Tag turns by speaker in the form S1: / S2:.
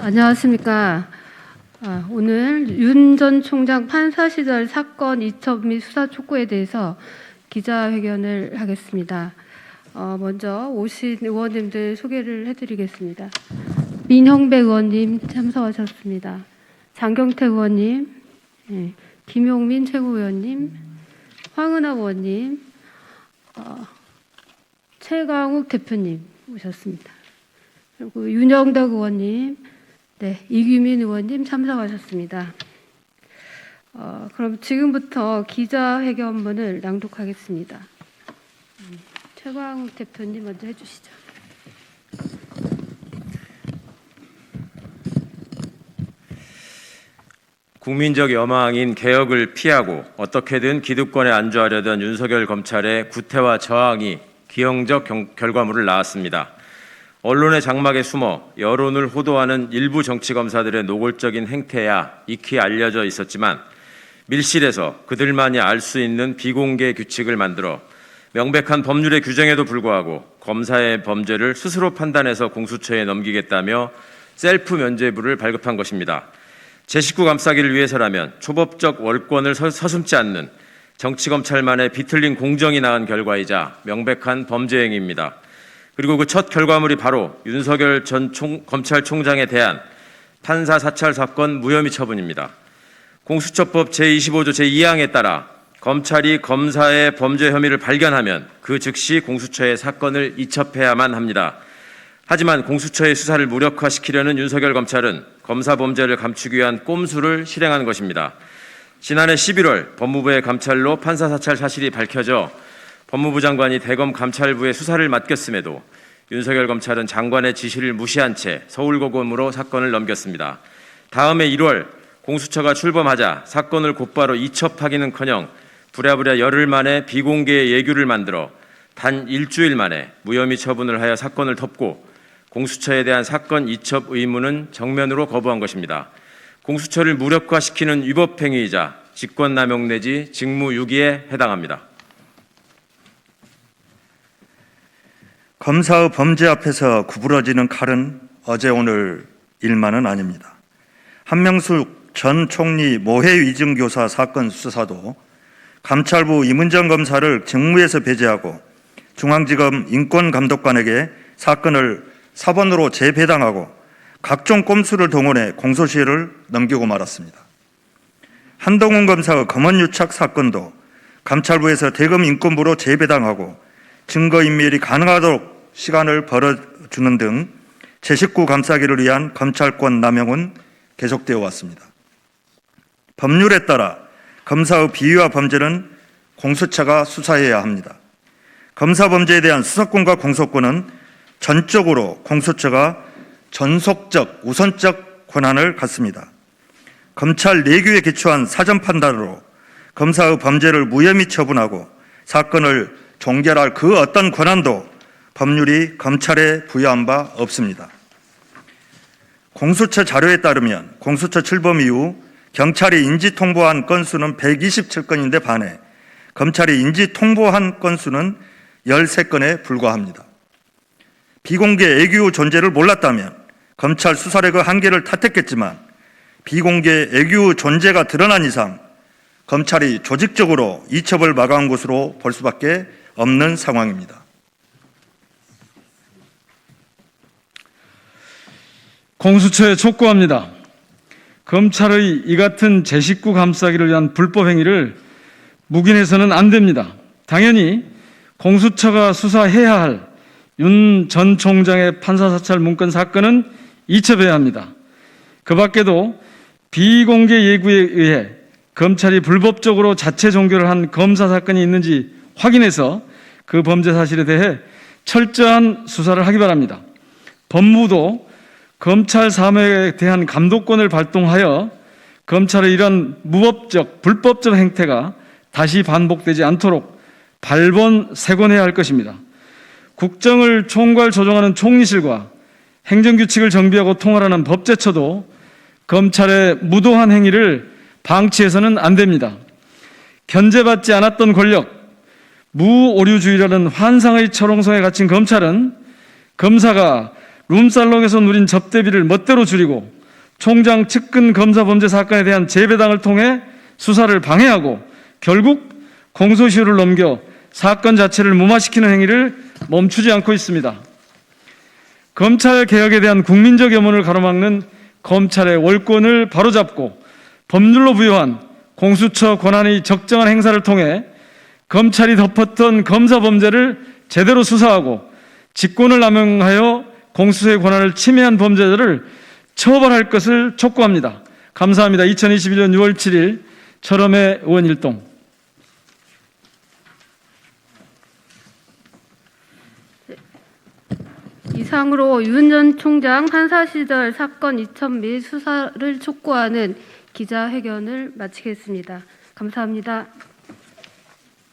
S1: 안녕하십니까. 오늘 윤 전 총장 판사 시절 사건 이첩 및 수사 촉구에 대해서 기자회견을 하겠습니다. 먼저 오신 의원님들 소개를 해드리겠습니다. 민형배 의원님 참석하셨습니다. 장경태 의원님, 김용민 최고위원님, 황은하 의원님, 최강욱 대표님 오셨습니다. 그리고 윤영덕 의원님, 이규민 의원님 참석하셨습니다. 그럼 지금부터 기자회견문을 낭독하겠습니다. 최강욱 대표님 먼저 해주시죠.
S2: 국민적 여망인 개혁을 피하고 어떻게든 기득권에 안주하려던 윤석열 검찰의 구태와 저항이 기형적 결과물을 낳았습니다. 언론의 장막에 숨어 여론을 호도하는 일부 정치검사들의 노골적인 행태야 익히 알려져 있었지만 밀실에서 그들만이 알 수 있는 비공개 규칙을 만들어 명백한 법률의 규정에도 불구하고 검사의 범죄를 스스로 판단해서 공수처에 넘기겠다며 셀프 면죄부를 발급한 것입니다. 제 식구 감싸기를 위해서라면 초법적 월권을 서슴지 않는 정치검찰만의 비틀린 공정이 낳은 결과이자 명백한 범죄 행위입니다. 그리고 그 첫 결과물이 바로 윤석열 전 검찰총장에 대한 판사 사찰 사건 무혐의 처분입니다. 공수처법 제25조 제2항에 따라 검찰이 검사의 범죄 혐의를 발견하면 그 즉시 공수처에 사건을 이첩해야만 합니다. 하지만 공수처의 수사를 무력화시키려는 윤석열 검찰은 검사 범죄를 감추기 위한 꼼수를 실행한 것입니다. 지난해 11월 법무부의 감찰로 판사 사찰 사실이 밝혀져 법무부 장관이 대검 감찰부의 수사를 맡겼음에도 윤석열 검찰은 장관의 지시를 무시한 채 서울고검으로 사건을 넘겼습니다. 다음해 1월 공수처가 출범하자 사건을 곧바로 이첩하기는커녕 부랴부랴 열흘 만에 비공개 예규를 만들어 단 일주일 만에 무혐의 처분을 하여 사건을 덮고 공수처에 대한 사건 이첩 의무는 정면으로 거부한 것입니다. 공수처를 무력화시키는 위법행위이자 직권남용 내지 직무유기에 해당합니다.
S3: 검사의 범죄 앞에서 구부러지는 칼은 어제 오늘 일만은 아닙니다. 한명숙 전 총리 모해 위증교사 사건 수사도 감찰부 임은정 검사를 직무에서 배제하고 중앙지검 인권감독관에게 사건을 사본으로 재배당하고 각종 꼼수를 동원해 공소시효를 넘기고 말았습니다. 한동훈 검사의 검언유착 사건도 감찰부에서 대검 인권부로 재배당하고 증거인멸이 가능하도록 시간을 벌어주는 등 제 식구 감싸기를 위한 검찰권 남용은 계속되어 왔습니다. 법률에 따라 검사의 비위와 범죄는 공수처가 수사해야 합니다. 검사 범죄에 대한 수사권과 공소권은 전적으로 공수처가 전속적, 우선적 권한을 갖습니다. 검찰 내규에 기초한 사전 판단으로 검사의 범죄를 무혐의 처분하고 사건을 종결할 그 어떤 권한도 법률이 검찰에 부여한 바 없습니다. 공수처 자료에 따르면 공수처 출범 이후 경찰이 인지 통보한 건수는 127건인데 반해 검찰이 인지 통보한 건수는 13건에 불과합니다. 비공개 애교 존재를 몰랐다면 검찰 수사력의 한계를 탓했겠지만 비공개 애교 존재가 드러난 이상 검찰이 조직적으로 이첩을 막아온 것으로 볼 수밖에 없는 상황입니다.
S4: 공수처에 촉구합니다. 검찰의 이 같은 제 식구 감싸기를 위한 불법 행위를 묵인해서는 안 됩니다. 당연히 공수처가 수사해야 할 윤 전 총장의 판사 사찰 문건 사건은 이첩해야 합니다. 그 밖에도 비공개 예구에 의해 검찰이 불법적으로 자체 종결을 한 검사 사건이 있는지 확인해서 그 범죄 사실에 대해 철저한 수사를 하기 바랍니다. 법무부도 검찰 사무에 대한 감독권을 발동하여 검찰의 이런 무법적, 불법적 행태가 다시 반복되지 않도록 발본색원해야 할 것입니다. 국정을 총괄 조정하는 총리실과 행정규칙을 정비하고 통할하는 법제처도 검찰의 무도한 행위를 방치해서는 안 됩니다. 견제받지 않았던 권력, 무오류주의라는 환상의 철옹성에 갇힌 검찰은 검사가 룸살롱에서 누린 접대비를 멋대로 줄이고 총장 측근 검사 범죄 사건에 대한 재배당을 통해 수사를 방해하고 결국 공소시효를 넘겨 사건 자체를 무마시키는 행위를 멈추지 않고 있습니다. 검찰 개혁에 대한 국민적 염원을 가로막는 검찰의 월권을 바로잡고 법률로 부여한 공수처 권한의 적정한 행사를 통해 검찰이 덮었던 검사 범죄를 제대로 수사하고 직권을 남용하여 공수처의 권한을 침해한 범죄자를 처벌할 것을 촉구합니다. 감사합니다. 2021년 6월 7일 철험의 의원 일동.
S1: 이상으로 윤 전 총장 판사 시절 사건 이첩 및 수사를 촉구하는 기자회견을 마치겠습니다. 감사합니다.